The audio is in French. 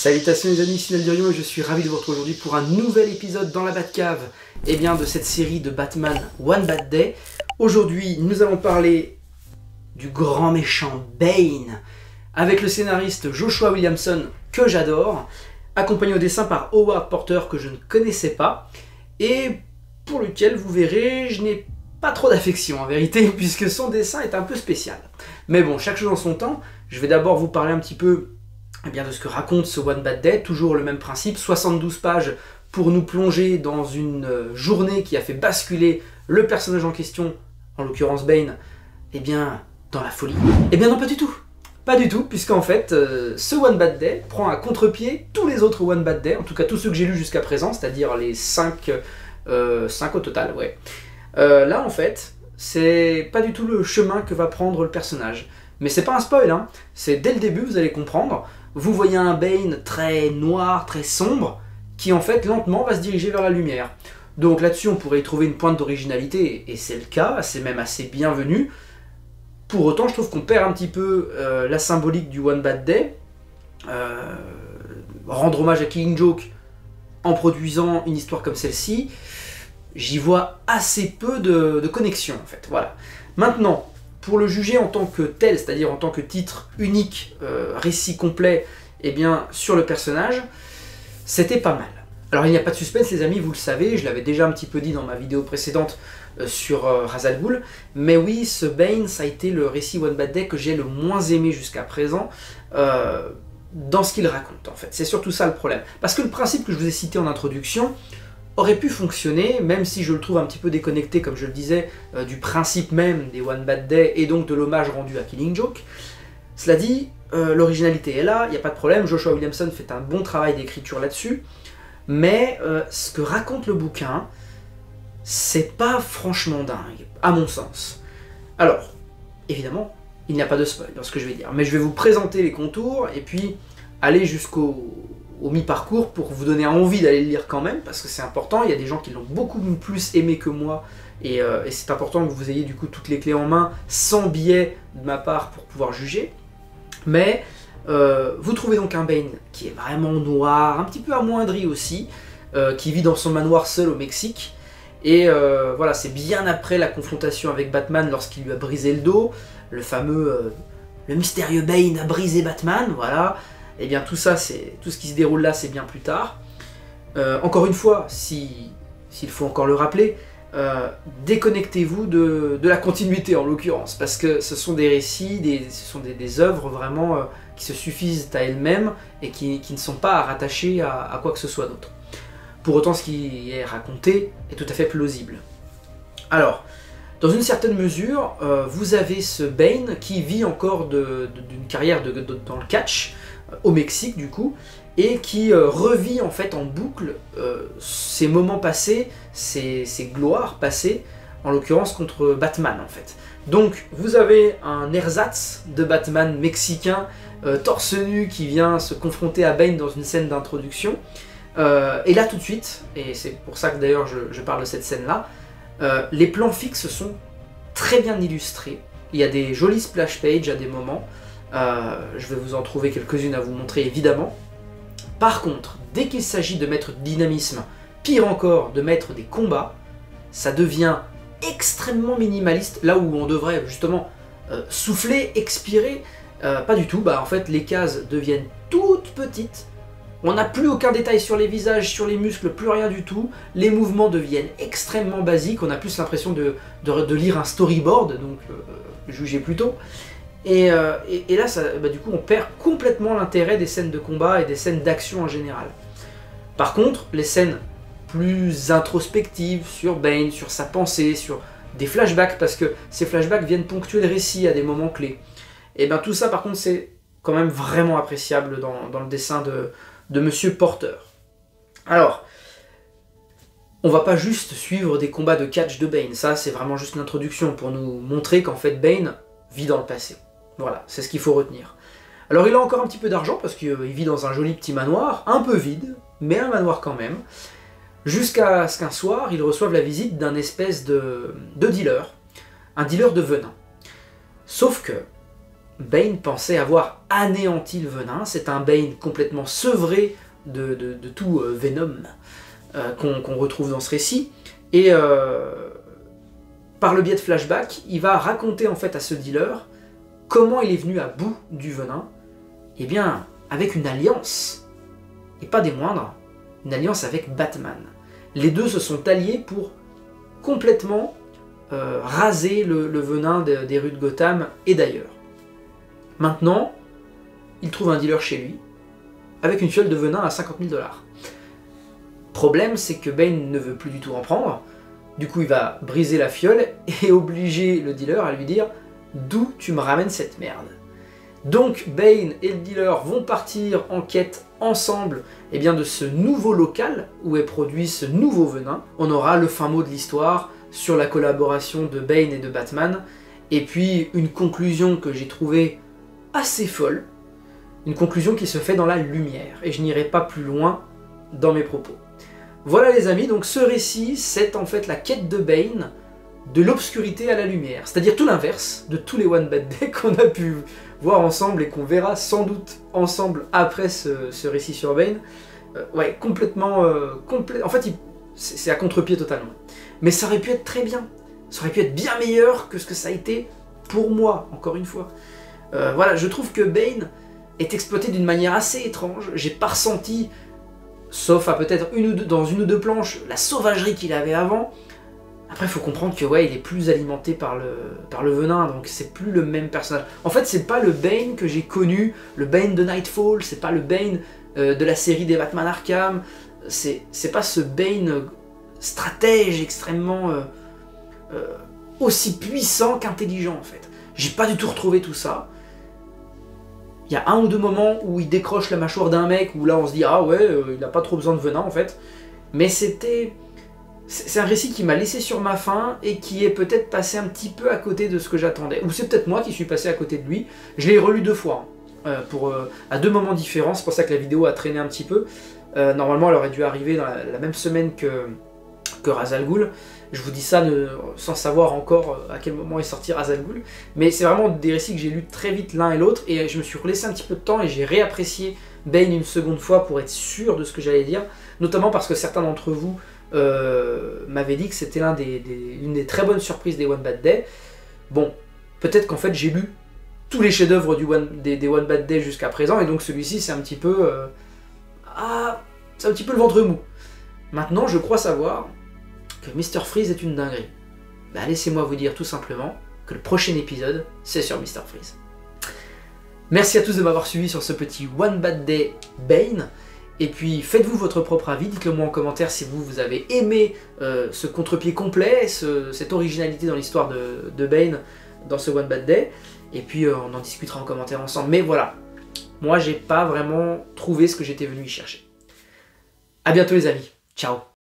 Salutations les amis, c'est Naldurion et je suis ravi de vous retrouver aujourd'hui pour un nouvel épisode dans la Batcave de cette série de Batman One Bad Day. Aujourd'hui, nous allons parler du grand méchant Bane avec le scénariste Joshua Williamson que j'adore, accompagné au dessin par Howard Porter que je ne connaissais pas et pour lequel vous verrez, je n'ai pas trop d'affection en vérité puisque son dessin est un peu spécial. Mais bon, chaque chose en son temps, je vais d'abord vous parler un petit peu de ce que raconte ce One Bad Day, toujours le même principe, 72 pages pour nous plonger dans une journée qui a fait basculer le personnage en question, en l'occurrence Bane, dans la folie. Non, pas du tout. Pas du tout, puisqu'en fait, ce One Bad Day prend à contre-pied tous les autres One Bad Day, en tout cas tous ceux que j'ai lus jusqu'à présent, c'est-à-dire les 5 au total, ouais. Là, en fait, c'est pas du tout le chemin que va prendre le personnage. Mais c'est pas un spoil, hein. C'est dès le début, vous allez comprendre. Vous voyez un Bane très noir, très sombre, qui en fait lentement va se diriger vers la lumière. Donc là-dessus, on pourrait y trouver une pointe d'originalité, et c'est le cas, c'est même assez bienvenu. Pour autant, je trouve qu'on perd un petit peu la symbolique du One Bad Day. Rendre hommage à Killing Joke en produisant une histoire comme celle-ci, j'y vois assez peu de connexion en fait. Voilà. Maintenant, pour le juger en tant que tel, c'est-à-dire en tant que titre unique, récit complet, sur le personnage, c'était pas mal. Alors il n'y a pas de suspense les amis, vous le savez, je l'avais déjà un petit peu dit dans ma vidéo précédente sur Ra's al Ghul, mais oui, ce Bane, ça a été le récit One Bad Day que j'ai le moins aimé jusqu'à présent, dans ce qu'il raconte en fait. C'est surtout ça le problème. Parce que le principe que je vous ai cité en introduction, aurait pu fonctionner, même si je le trouve un petit peu déconnecté, comme je le disais, du principe même des One Bad Day et donc de l'hommage rendu à Killing Joke. Cela dit, l'originalité est là, il n'y a pas de problème, Joshua Williamson fait un bon travail d'écriture là-dessus, mais ce que raconte le bouquin, c'est pas franchement dingue, à mon sens. Alors, évidemment, il n'y a pas de spoil dans ce que je vais dire, mais je vais vous présenter les contours et puis aller jusqu'au mi-parcours pour vous donner envie d'aller le lire quand même, parce que c'est important, il y a des gens qui l'ont beaucoup plus aimé que moi, et c'est important que vous ayez du coup toutes les clés en main, sans biais de ma part pour pouvoir juger. Mais vous trouvez donc un Bane qui est vraiment noir, un petit peu amoindri aussi, qui vit dans son manoir seul au Mexique, et voilà, c'est bien après la confrontation avec Batman lorsqu'il lui a brisé le dos, le fameux, le mystérieux Bane a brisé Batman, voilà. Tout ça, tout ce qui se déroule là, c'est bien plus tard. Encore une fois, s'il faut encore le rappeler, déconnectez-vous de la continuité en l'occurrence, parce que ce sont des récits, ce sont des œuvres vraiment qui se suffisent à elles-mêmes et qui ne sont pas rattachées à quoi que ce soit d'autre. Pour autant, ce qui est raconté est tout à fait plausible. Alors, dans une certaine mesure, vous avez ce Bane qui vit encore d'une carrière dans le catch, au Mexique du coup, et qui revit en fait en boucle ses moments passés, ses gloires passées, en l'occurrence contre Batman en fait. Donc vous avez un ersatz de Batman mexicain, torse nu, qui vient se confronter à Bane dans une scène d'introduction, et là tout de suite, et c'est pour ça que d'ailleurs je parle de cette scène là, les plans fixes sont très bien illustrés, il y a des jolis splash pages à des moments. Je vais vous en trouver quelques-unes à vous montrer évidemment. Par contre, dès qu'il s'agit de mettre du dynamisme, pire encore de mettre des combats, ça devient extrêmement minimaliste, là où on devrait justement souffler, expirer, pas du tout, en fait les cases deviennent toutes petites, on n'a plus aucun détail sur les visages, sur les muscles, plus rien du tout, les mouvements deviennent extrêmement basiques, on a plus l'impression de lire un storyboard, donc jugez plutôt. Et là, du coup, on perd complètement l'intérêt des scènes de combat et des scènes d'action en général. Par contre, les scènes plus introspectives sur Bane, sur sa pensée, sur des flashbacks, parce que ces flashbacks viennent ponctuer le récit à des moments clés. Et tout ça, par contre, c'est quand même vraiment appréciable dans le dessin de Monsieur Porter. Alors, on va pas juste suivre des combats de catch de Bane, ça c'est vraiment juste l'introduction pour nous montrer qu'en fait Bane vit dans le passé. Voilà, c'est ce qu'il faut retenir. Alors il a encore un petit peu d'argent parce qu'il vit dans un joli petit manoir, un peu vide, mais un manoir quand même, jusqu'à ce qu'un soir, il reçoive la visite d'un espèce de dealer, un dealer de venin. Sauf que Bane pensait avoir anéanti le venin. C'est un Bane complètement sevré de tout Venom qu'on retrouve dans ce récit. Et par le biais de flashback, il va raconter en fait à ce dealer comment il est venu à bout du venin. Eh bien, avec une alliance, et pas des moindres, une alliance avec Batman. Les deux se sont alliés pour complètement raser le venin des rues de Gotham et d'ailleurs. Maintenant, il trouve un dealer chez lui, avec une fiole de venin à 50 000 $. Problème, c'est que Bane ne veut plus du tout en prendre, du coup il va briser la fiole et obliger le dealer à lui dire « D'où tu me ramènes cette merde ?» Donc Bane et le dealer vont partir en quête ensemble eh bien, de ce nouveau local où est produit ce nouveau venin. On aura le fin mot de l'histoire sur la collaboration de Bane et de Batman, et puis une conclusion que j'ai trouvée assez folle, une conclusion qui se fait dans la lumière, et je n'irai pas plus loin dans mes propos. Voilà les amis, donc ce récit, c'est en fait la quête de Bane, de l'obscurité à la lumière, c'est-à-dire tout l'inverse de tous les One Bad Day qu'on a pu voir ensemble et qu'on verra sans doute ensemble après ce récit sur Bane. Ouais, complètement... en fait, c'est à contre-pied totalement. Mais ça aurait pu être très bien, ça aurait pu être bien meilleur que ce que ça a été pour moi, encore une fois. Voilà, je trouve que Bane est exploité d'une manière assez étrange. J'ai pas ressenti, sauf à peut-être dans une ou deux planches, la sauvagerie qu'il avait avant. Après, il faut comprendre que ouais, il est plus alimenté par le venin, donc c'est plus le même personnage. En fait, c'est pas le Bane que j'ai connu, le Bane de Nightfall, c'est pas le Bane de la série des Batman Arkham, c'est pas ce Bane stratège extrêmement aussi puissant qu'intelligent en fait. J'ai pas du tout retrouvé tout ça. Il y a un ou deux moments où il décroche la mâchoire d'un mec, où là on se dit ah ouais, il a pas trop besoin de venin en fait. Mais c'est un récit qui m'a laissé sur ma faim et qui est peut-être passé un petit peu à côté de ce que j'attendais. Ou c'est peut-être moi qui suis passé à côté de lui. Je l'ai relu 2 fois, à 2 moments différents, c'est pour ça que la vidéo a traîné un petit peu. Normalement elle aurait dû arriver dans la même semaine que Ra's al Ghul. Je vous dis ça sans savoir encore à quel moment est sorti Ra's al Ghul. Mais c'est vraiment des récits que j'ai lus très vite l'un et l'autre, et je me suis laissé un petit peu de temps et j'ai réapprécié Bane une seconde fois pour être sûr de ce que j'allais dire, notamment parce que certains d'entre vous m'avaient dit que c'était une des très bonnes surprises des One Bad Day. Bon, peut-être qu'en fait j'ai lu tous les chefs-d'œuvre des One Bad Day jusqu'à présent, et donc celui-ci c'est un petit peu... c'est un petit peu le ventre mou. Maintenant, je crois savoir que Mr. Freeze est une dinguerie. Bah, laissez-moi vous dire tout simplement que le prochain épisode, c'est sur Mr. Freeze. Merci à tous de m'avoir suivi sur ce petit One Bad Day Bane. Et puis, faites-vous votre propre avis, dites-le moi en commentaire si vous avez aimé ce contre-pied complet, cette originalité dans l'histoire de Bane dans ce One Bad Day. Et puis, on en discutera en commentaire ensemble. Mais voilà, moi, j'ai pas vraiment trouvé ce que j'étais venu y chercher. A bientôt les amis, ciao.